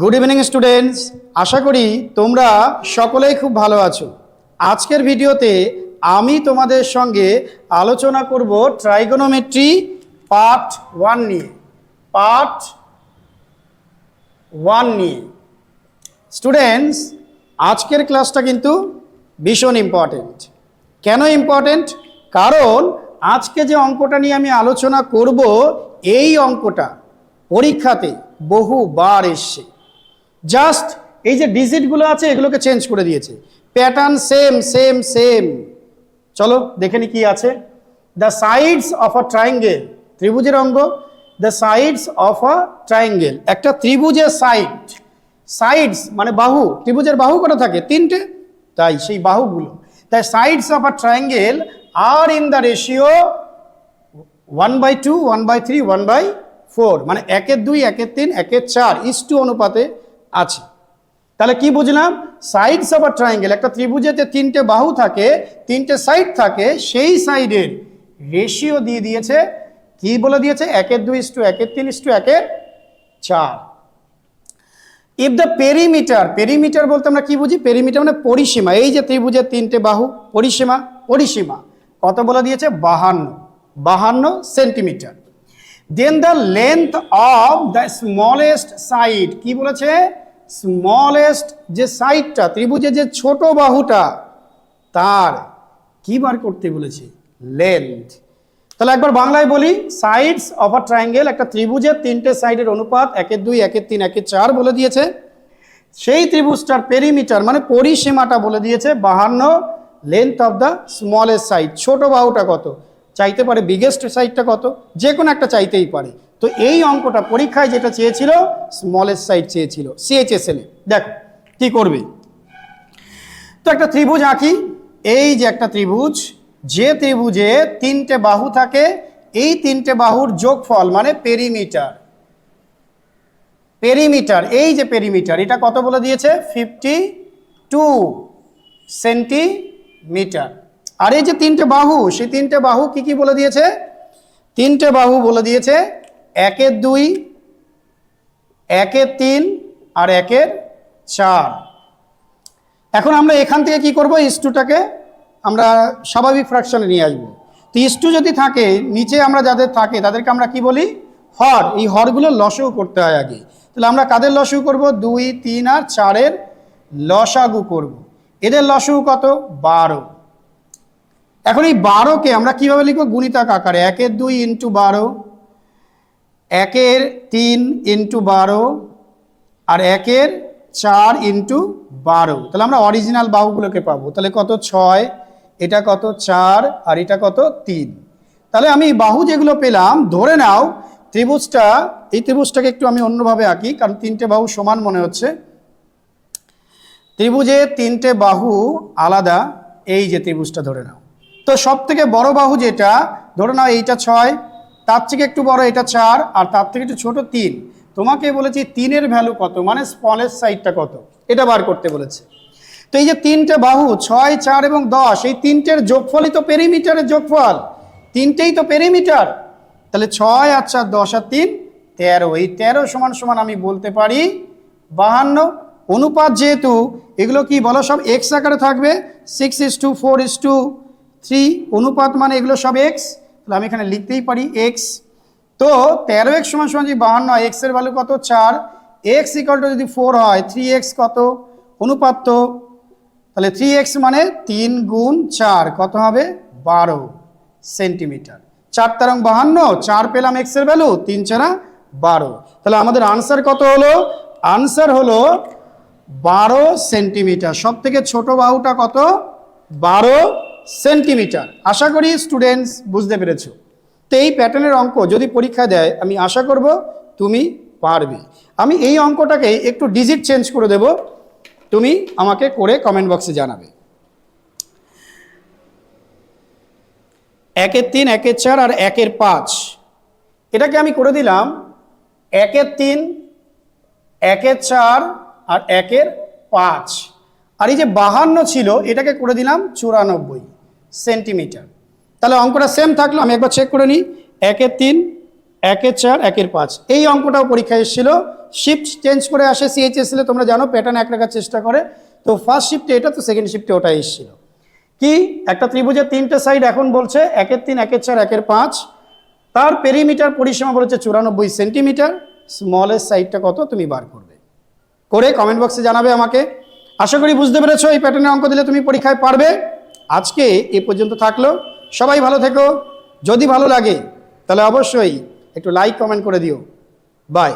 Good evening students, আশা করি তোমরা সকলেই খুব ভালো আছো। আজকের ভিডিওতে আমি তোমাদের সঙ্গে আলোচনা করব ট্রাইগোনোমেট্রি পার্ট 1 নিয়ে। স্টুডেন্টস, আজকের ক্লাসটা কিন্তু ভীষণ ইম্পর্টেন্ট। কেন ইম্পর্টেন্ট? কারণ আজকে যে অঙ্কটা নিয়ে আমি আলোচনা করব, এই অঙ্কটা পরীক্ষাতে বহুবার এসছে। জাস্ট এই যে ডিজিটগুলো আছে এগুলোকে চেঞ্জ করে দিয়েছে, প্যাটার্ন সেম সেম সেম। চলো দেখে নি কি আছে। The sides of a triangle, ত্রিভুজের অঙ্গ। The sides of a triangle, একটা ত্রিভুজের সাইডস মানে বাহু। ত্রিভুজের বাহু কটা থাকে? তিনটে, তাই সেই বাহুগুলো। তাই sides of a triangle are in the ratio 1/2, 1/3, 1/4, মানে 1/2, 1/3, 1/4 ইস্টু অনুপাতে আছে। তাহলে কি বুঝলাম? সাইডস অফ আ ট্রায়াঙ্গেল, একটা ত্রিভুজেতে তিনটে বাহু থাকে, তিনটে সাইড থাকে, সেই সাইডের রেশিও দিয়ে দিয়েছে। কি বলে দিয়েছে? 1/2 is to 1/3 is to 1/4। If the perimeter বলতে আমরা কি বুঝি? পেরিমিটার মানে পরিসীমা। এই যে ত্রিভুজের তিনটে বাহু, পরিসীমা কত বলে দিয়েছে? 52 centimetre. Then the length of the smallest side, কি বলেছে? স্মলেস্ট যে সাইডটা, ত্রিভুজের যে ছোট বাহুটা, তার কি বার করতে বলেছে? লেন্থ। তাহলে একবার বাংলায় বলি, সাইডস অফ আ ট্রায়াঙ্গেল, একটা ত্রিভুজের তিনটে সাইডের অনুপাত 1/2, 1/3, 1/4 বলে দিয়েছে। সেই ত্রিভুজটার পেরিমিটার মানে পরিসীমাটা বলে দিয়েছে 52। Length of the smallest side, ছোট বাহুটা কত চাইতে পারে, বিগেস্ট সাইডটা কত, যে কোনো একটা চাইতেই পারে। তো এই অঙ্কটা পরীক্ষায় যেটা চেয়েছিল, স্মলেস্ট সাইড চেয়েছিল CHSL এ। দেখো কি করবে। তো একটা ত্রিভুজ আঁকি। এই যে একটা ত্রিভুজ, যে ত্রিভুজে তিনটে বাহু থাকে, এই তিনটে বাহুর যোগফল মানে পেরিমিটার। এই যে পেরিমিটার, এটা কত বলে দিয়েছে? 52 সেন্টিমিটার। আর এই যে তিনটে বাহু, সেই তিনটে বাহু কি বলে দিয়েছে? তিনটে বাহু বলে দিয়েছে 1/2, 1/3 আর 1/4। এখন আমরা এখান থেকে কি করব? ইস্টুটাকে আমরা স্বাভাবিক ফ্র্যাকশনে নিয়ে আসবো। তো ইস্টু যদি থাকে, নিচে আমরা যাদের থাকে তাদেরকে আমরা কি বলি? হর। এই হরগুলো লসাগু করতে হয় আগে। তাহলে আমরা কাদের লসাগু করব? 2, 3 আর 4-এর লসাগু করব। এদের লসাগু কত? 12। এখন এই 12কে আমরা কিভাবে লিখব? গুণিতক আকারে 1/2 ইন্টু 12, 1/3 ইন্টু 12 আর 1/4 ইন্টু 12। তাহলে আমরা অরিজিনাল বাহুগুলোকে পাবো। তাহলে কত? 6, এটা কত? 4 আর এটা কত? 3। তাহলে আমি বাহু যেগুলো পেলাম, ধরে নাও ত্রিভুজটা, এই ত্রিভুজটাকে একটু আমি অন্যভাবে আঁকি, কারণ তিনটে বাহু সমান মনে হচ্ছে। ত্রিভুজে তিনটে বাহু আলাদা, এই যে ত্রিভুজটা ধরে নাও। তো সব থেকে বড় বাহু যেটা, ধরে নাও এইটা 6, তার থেকে একটু বড় এটা 4 আর তার থেকে একটু ছোট 3। তোমাকে বলেছি 3-এর ভ্যালু কত, মানে স্মলেস্ট সাইডটা কত, এটা বার করতে বলেছে। তো এই যে তিনটে বাহু 6, 4 এবং 10, এই তিনটের যোগফলই তো পেরিমিটারের যোগফল, তিনটেই তো পেরিমিটার। তাহলে 6 আর 4, 10 আর 3, 13। এই 13 সমান সমান আমি বলতে পারি 52। অনুপাত যেহেতু, এগুলো কি বলো? সব এক্স আকারে থাকবে। 6:4:3 অনুপাত মানে এগুলো সব এক্স। তাহলে আমি এখানে লিখতেই পারি এক্স। তো 13x সমান সমান যদি 52 হয়, এক্সের ভ্যালু কত? 4। এক্স ইকুয়াল টু যদি 4 হয়, 3x কত? অনুপাত তো, তাহলে 3x মানে 3 গুণ 4 কত হবে? 12 সেন্টিমিটার। 4 তেরং 52, 4 পেলাম এক্সের ভ্যালু, 3 4 12। তাহলে আমাদের আনসার কত হলো? আনসার হলো 12 সেন্টিমিটার। সব থেকে ছোট বাহুটা কত? 12 সেন্টিমিটার। আশা করি স্টুডেন্টস বুঝতে পেরেছো। তো এই প্যাটার্নের অঙ্ক যদি পরীক্ষা দেয়, আমি আশা করব তুমি পারবে। আমি এই অঙ্কটাকে একটু ডিজিট চেঞ্জ করে দেব, তুমি আমাকে করে কমেন্ট বক্সে জানাবে। 1/3, 1/4 আর 1/5, এটাকে আমি করে দিলাম 1/3, 1/4 আর 1/5। আর এই যে 52 ছিল, এটাকে করে দিলাম 94 সেন্টিমিটার। তাহলে অঙ্কটা সেম থাকলো। আমি একবার চেক করে নিই। 1/3, 1/4, 1/5, এই অঙ্কটাও পরীক্ষায় এসেছিল। শিফট চেঞ্জ করে আসে সিএইচএসএল তোমরা জানো প্যাটার্ন এক রাখার চেষ্টা করে, তো ফার্স্ট শিফটে এটা, তো সেকেন্ড শিফটে ওটা এসেছিল। কি একটা ত্রিভুজের 3টে সাইড এখন বলছে 1-এর 3, 1-এর 4, 1-এর 5, তার পেরিমিটার পরিসীমা বলেছে 94 সেন্টিমিটার, স্মলেস্ট সাইডটা কত তুমি বার করবে, করে কমেন্ট বক্সে জানাবে আমাকে। আশা করি বুঝতে পেরেছো এই প্যাটার্নে অঙ্ক দিলে তুমি পরীক্ষায় পারবে। আজকে এই পর্যন্ত থাকলো, সবাই ভালো থেকো। যদি ভালো লাগে তাহলে অবশ্যই একটু লাইক কমেন্ট করে দিও। বাই।